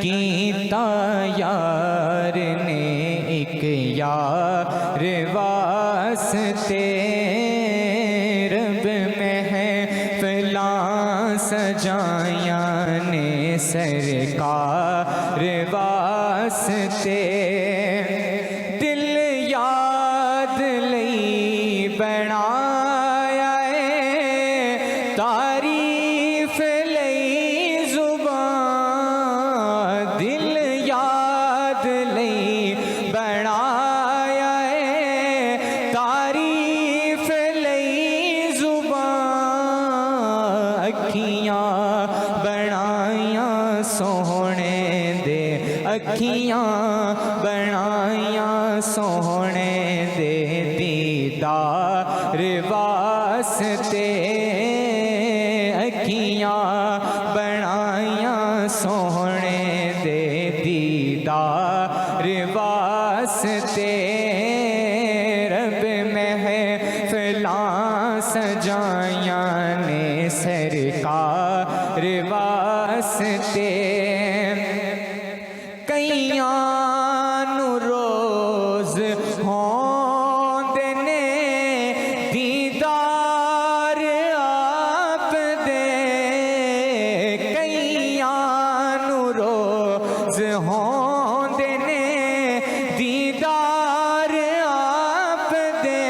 کیتا یار نے ایک یار واسطے رب محفلاں سجائیاں نے سرکار واسطے دل یاد لئی بنایا ہے تعریف لئی زبان دل یاد لئی بنایا ہے تعریف لئی زبان اکھیاں بنائیاں سوہنے دے اکھیاں بنائیاں سوہنے دے دیدار واسطے اکھیاں بنائیاں سوہنے دے دیدار واسطے رب محفلاں سجائیاں نے سرکار واسطے کئیاں نو روز ہوندے نے دیدار آپ دے کئیاں نو روز ہوندے نے دیدار آپ دے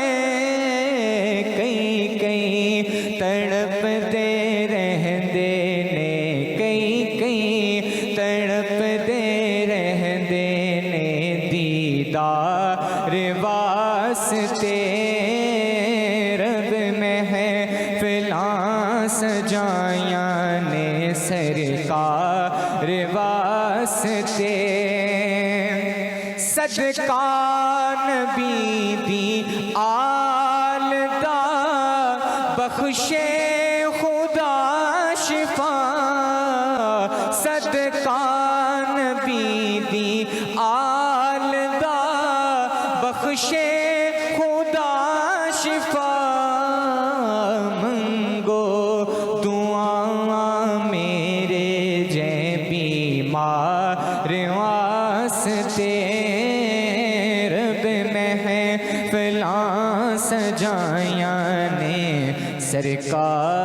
کئی کئی تڑپ دے رہندے نے کئی کئی تڑپ دے رہندے نے دیدار واسطے رب محفلاں سجائیاں نے سرکار واسطے صدقہ نبی دی آل دا بخشے خدا شفا صدقہ نبی دی آل دا بخشے خدا شفا منگو دعاں میرے جے بیمار واسطے رب محفلاں سجائیاں نے سرکار